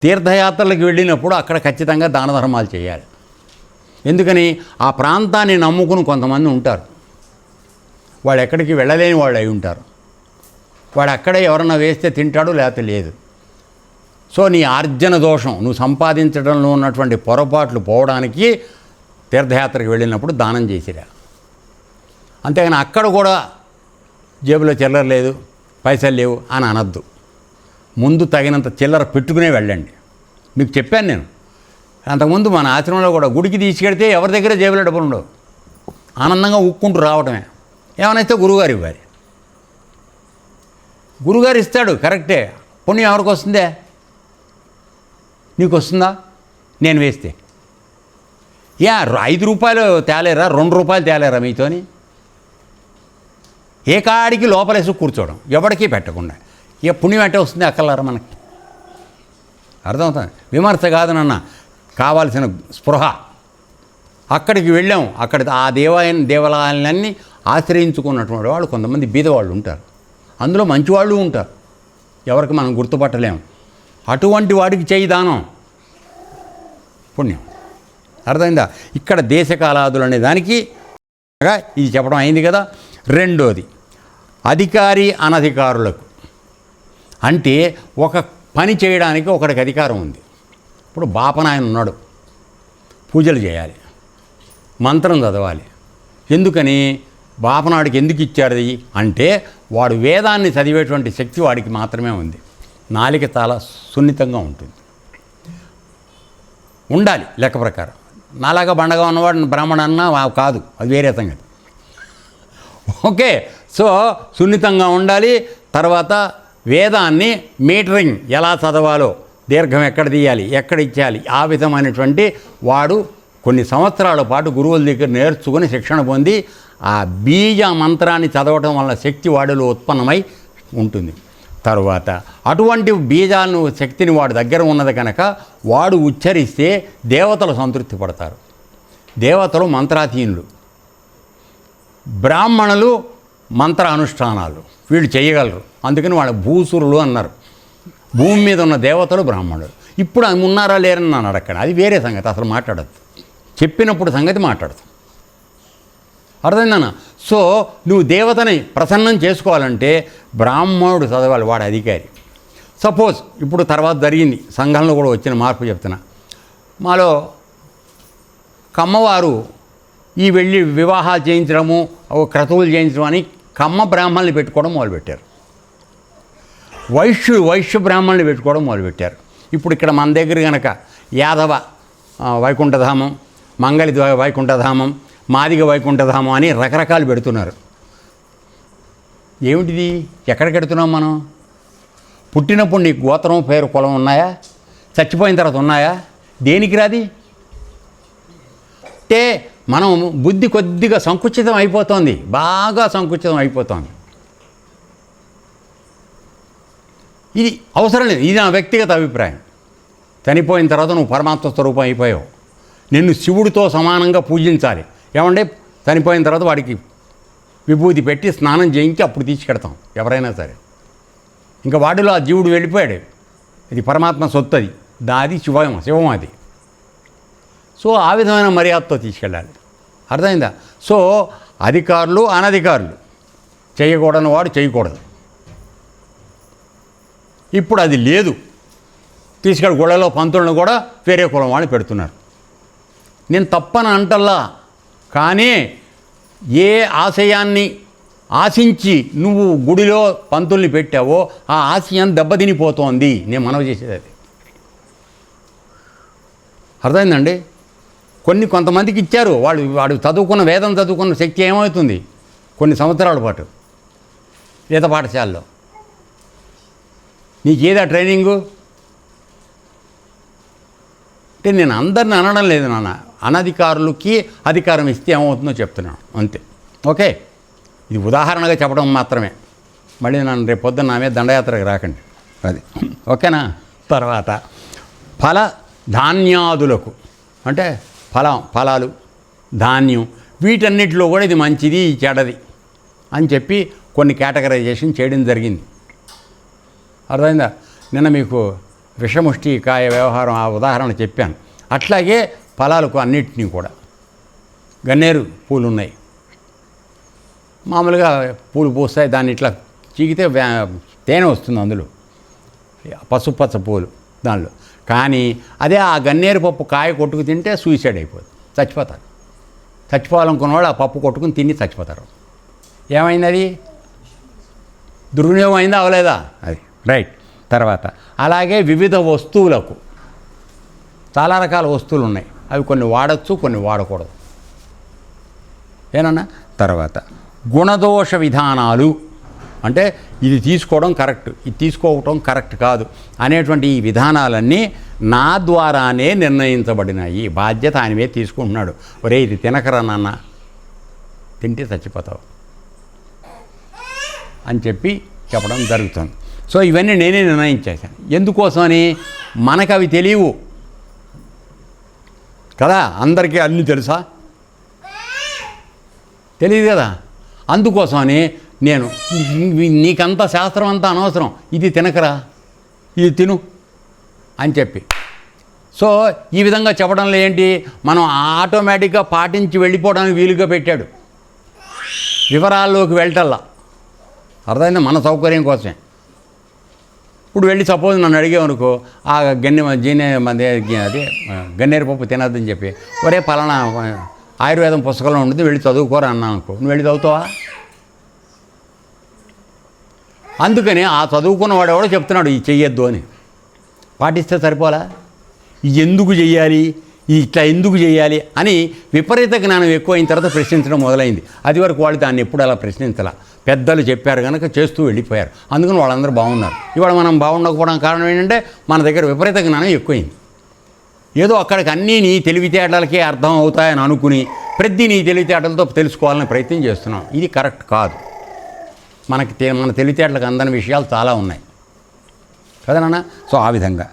తీర్థయాత్రలకు వెళ్ళినప్పుడు అక్కడ ఖచ్చితంగా దాన ధర్మాలు చేయాలి. ఎందుకని ఆ ప్రాంతాన్ని నమ్ముకుని కొంతమంది ఉంటారు, వాడు ఎక్కడికి వెళ్ళలేని వాళ్ళు అయి ఉంటారు. వాడు అక్కడే ఎవరన్నా వేస్తే తింటాడు, లేకపోతే లేదు. సో నీ ఆర్జన దోషం, నువ్వు సంపాదించడంలో ఉన్నటువంటి పొరపాట్లు పోవడానికి తీర్థయాత్రకు వెళ్ళినప్పుడు దానం చేసిరా. అంతేగాని అక్కడ కూడా జేబులో చిల్లర లేదు, పైసలు లేవు అని అనద్దు. ముందు తగినంత చిల్లర పెట్టుకునే వెళ్ళండి. మీకు చెప్పాను నేను అంతకుముందు, మన ఆశ్రమంలో కూడా గుడికి తీసుకెడితే ఎవరి దగ్గర జేబులో డబ్బులు ఉండవు, ఆనందంగా ఉక్కుంటూ రావటమే. ఏమనైతే గురువుగారు ఇవ్వాలి, గురువుగారు ఇస్తాడు, కరెక్టే. పుణ్యం ఎవరికి వస్తుందే? నీకు వస్తుందా? నేను వేస్తే 5 రూపాయలు తేలేరా, 2 రూపాయలు తేలేరా మీతోని? ఏ కాడికి లోపలేసి కూర్చోవడం, ఎవరికీ పెట్టకుండా. ఇక పుణ్యం అంటే వస్తుంది అక్కర్లారా మనకి? అర్థమవుతుంది. విమర్శ కాదు నాన్న, కావాల్సిన స్పృహ. అక్కడికి వెళ్ళాం, అక్కడ ఆ దేవాలయాలన్నీ ఆశ్రయించుకున్నటువంటి వాళ్ళు కొంతమంది బీదవాళ్ళు ఉంటారు, అందులో మంచివాళ్ళు ఉంటారు, ఎవరికి మనం గుర్తుపట్టలేము. అటువంటి వాడికి చేయి దానం, పుణ్యం. అర్థమైందా? ఇక్కడ దేశకాలాదులు అనే దానికి ఇది చెప్పడం అయింది కదా. రెండోది అధికారి అనధికారులకు, అంటే ఒక పని చేయడానికి ఒకడికి అధికారం ఉంది. ఇప్పుడు బాపనాయన ఉన్నాడు, పూజలు చేయాలి, మంత్రం చదవాలి. ఎందుకని? బాపనాడికి ఎందుకు ఇచ్చారు అంటే వాడు వేదాన్ని చదివేటువంటి శక్తి వాడికి మాత్రమే ఉంది. నాలిక చాలా సున్నితంగా ఉంటుంది, ఉండాలి లెక్క ప్రకారం. నాలాగా బండగా ఉన్నవాడు బ్రాహ్మణ అన్నా కాదు, అది వేరే సంగతి. ఓకే, సో సున్నితంగా ఉండాలి. తర్వాత వేదాన్ని మీటరింగ్ ఎలా చదవాలో, దీర్ఘం ఎక్కడ తీయాలి, ఎక్కడ ఇచ్చేయాలి, ఆ విధమైనటువంటి వాడు కొన్ని సంవత్సరాల పాటు గురువుల దగ్గర నేర్చుకుని శిక్షణ పొంది ఆ బీజ మంత్రాన్ని చదవటం వల్ల శక్తి వాడిలో ఉత్పన్నమై ఉంటుంది. తరువాత అటువంటి బీజాలను, శక్తిని వాడి దగ్గర ఉన్నది కనుక వాడు ఉచ్చరిస్తే దేవతలు సంతృప్తి పడతారు. దేవతలు మంత్రాధీనులు, బ్రాహ్మణులు మంత్ర అనుష్ఠానాలు వీళ్ళు చేయగలరు. అందుకని వాళ్ళ భూసురులు అన్నారు. భూమి మీద ఉన్న దేవతలు బ్రాహ్మణులు. ఇప్పుడు అది ఉన్నారా లేరని నన్ను అడగండి, అది వేరే సంగతి, అసలు మాట్లాడద్దు. చెప్పినప్పుడు సంగతి మాట్లాడదు. అర్థమైందన్న? సో నువ్వు దేవతని ప్రసన్నం చేసుకోవాలంటే బ్రాహ్మణుడు చదవాలి, వాడు అధికారి. సపోజ్ ఇప్పుడు తర్వాత జరిగింది, సంఘంలో కూడా వచ్చిన మార్పు చెప్తున్నా. మాలో కమ్మవారు ఈ వెళ్ళి వివాహాలు చేయించడము, క్రతువులు చేయించడం అని కమ్మ బ్రాహ్మణులు పెట్టుకోవడం మొదలుపెట్టారు. వైశ్య బ్రాహ్మణులు పెట్టుకోవడం మొదలుపెట్టారు. ఇప్పుడు ఇక్కడ మన దగ్గర కనుక యాదవ వైకుంఠధామం, మంగళి వైకుంఠధామం, మాదిగ వైకుంఠధామం అని రకరకాలు పెడుతున్నారు. ఏమిటిది? ఎక్కడికి పెడుతున్నాం మనం? పుట్టినప్పుడు నీకు గోత్రం, పేరు, కులం ఉన్నాయా? చచ్చిపోయిన తర్వాత ఉన్నాయా? దేనికి రాది? అంటే మనం బుద్ధి కొద్దిగా సంకుచితం అయిపోతుంది, బాగా సంకుచితం అయిపోతుంది. ఇది అవసరం లేదు, ఇది నా వ్యక్తిగత అభిప్రాయం. చనిపోయిన తర్వాత నువ్వు పరమాత్మ స్వరూపం అయిపోయావు, నిన్ను శివుడితో సమానంగా పూజించాలి. ఏమంటే చనిపోయిన తర్వాత వాడికి విభూతి పెట్టి స్నానం చేయించి అప్పుడు తీసుకెడతాం ఎవరైనా సరే. ఇంకా వాడిలో ఆ జీవుడు వెళ్ళిపోయాడు, ఇది పరమాత్మ సొత్తు, అది దాది శివం అది. సో ఆ విధమైన మర్యాదతో తీసుకెళ్ళాలి. అర్థమైందా? సో అధికారులు అనధికారులు, చేయకూడని వాడు చేయకూడదు. ఇప్పుడు అది లేదు. తీసుకెళ్ళి గుళ్ళలో పంతులను కూడా వేరే కులం వాళ్ళు పెడుతున్నారు. నేను తప్పని అంటల్లా, కానీ ఏ ఆశయాన్ని ఆశించి నువ్వు గుడిలో పంతుల్ని పెట్టావో ఆ ఆశయం దెబ్బతినిపోతోంది. నేను మనవి చేసేది అది. అర్థమైందండి? కొంతమందికి ఇచ్చారు, వాడు చదువుకున్న వేదం చదువుకున్న శక్తి ఏమవుతుంది కొన్ని సంవత్సరాల పాటు వేద పాఠశాలలో. నీకేదా ట్రైనింగు? అంటే నేను అందరిని అనడం లేదు నాన్న, అనధికారులకి అధికారం ఇస్తే ఏమవుతుందో చెప్తున్నాను అంతే. ఓకే, ఇది ఉదాహరణగా చెప్పడం మాత్రమే. మళ్ళీ నన్ను రేపు పొద్దున్న నా మీద దండయాత్రకు రాకండి, అది ఓకేనా? తర్వాత ఫల ధాన్యాదులకు, అంటే ఫలాలు, ధాన్యం, వీటన్నిటిలో కూడా ఇది మంచిది, చెడ్డది అని చెప్పి కొన్ని కేటగరైజేషన్ చేయడం జరిగింది. అర్థమైందా? నిన్న మీకు విషముష్టికాయ వ్యవహారం ఆ ఉదాహరణ చెప్పాను. అట్లాగే ఫలాలకు అన్నిటినీ కూడా గన్నేరు పూలు ఉన్నాయి, మామూలుగా పూలు పూస్తాయి, దాన్ని ఇట్లా చీకితే తేనె వస్తుంది అందులో, పసుపచ్చ పూలు దానిలో. కానీ అదే ఆ గన్నేరు పప్పు కాయ కొట్టుకు తింటే సూసైడ్ అయిపోతుంది, చచ్చిపోతారు. చచ్చిపోవాలనుకున్న వాళ్ళు ఆ పప్పు కొట్టుకుని తిని చచ్చిపోతారు. ఏమైంది? అది దుర్వినియోగం అయిందా అవలేదా? అది రైట్. తర్వాత అలాగే వివిధ వస్తువులకు చాలా రకాల వస్తువులు ఉన్నాయి, అవి కొన్ని వాడచ్చు, కొన్ని వాడకూడదు. ఏనన్నా? తర్వాత గుణదోష విధానాలు అంటే ఇది తీసుకోవడం కరెక్ట్, ఇది తీసుకోవటం కరెక్ట్ కాదు అనేటువంటి ఈ విధానాలన్నీ నా ద్వారానే నిర్ణయించబడినాయి. బాధ్యత ఆయన మీద తీసుకుంటున్నాడు. ఒరే ఇది తినకరా నాన్న, తింటే చచ్చిపోతావు అని చెప్పి చెప్పడం జరుగుతుంది. సో ఇవన్నీ నేనే నిర్ణయించేశాను. ఎందుకోసమని? మనకు అవి తెలియవు కదా, అందరికీ అన్నీ తెలుసా? తెలియదు కదా. అందుకోసమని నేను నీకంత శాస్త్రం అంతా అనవసరం, ఇది తినకరా, ఇది తిను అని చెప్పి. సో ఈ విధంగా చెప్పడంలో ఏంటి, మనం ఆటోమేటిక్గా పాటించి వెళ్ళిపోవడానికి వీలుగా పెట్టాడు. వివరాల్లోకి వెళ్ళటల్లా, అర్థమైందా? మన సౌకర్యం కోసమే. ఇప్పుడు వెళ్ళి సపోజ్ నన్ను అడిగేవనుకో, ఆ అదే గన్నేరు పప్పు తినద్దని చెప్పి, ఒరే పలానా ఆయుర్వేదం పుస్తకంలో ఉంటుంది వెళ్ళి చదువుకోరా అన్నాను అనుకో, నువ్వు వెళ్ళి చదువుతావా? అందుకని ఆ చదువుకున్న వాడు ఎవడో చెప్తున్నాడు ఇది చెయ్యొద్దు అని, పాటిస్తే సరిపోలా? ఎందుకు చెయ్యాలి, ఇట్లా ఎందుకు చేయాలి అని విపరీత జ్ఞానం ఎక్కువైన తర్వాత ప్రశ్నించడం మొదలైంది. అది వరకు వాళ్ళు దాన్ని ఎప్పుడు అలా ప్రశ్నించాల, పెద్దలు చెప్పారు కనుక చేస్తూ వెళ్ళిపోయారు. అందుకని వాళ్ళందరూ బాగున్నారు. ఇవాళ మనం బాగుండకపోవడం కారణం ఏంటంటే మన దగ్గర విపరీత జ్ఞానం ఎక్కువైంది. ఏదో అక్కడికి అన్నీ నీ తెలివితేటలకే అర్థం అవుతాయని అనుకుని ప్రతి నీ తెలివితేటలతో తెలుసుకోవాలని ప్రయత్నం చేస్తున్నాం. ఇది కరెక్ట్ కాదు. మన తెలివితేటలకు అందని విషయాలు చాలా ఉన్నాయి కదా నాన్న. సో ఆ విధంగా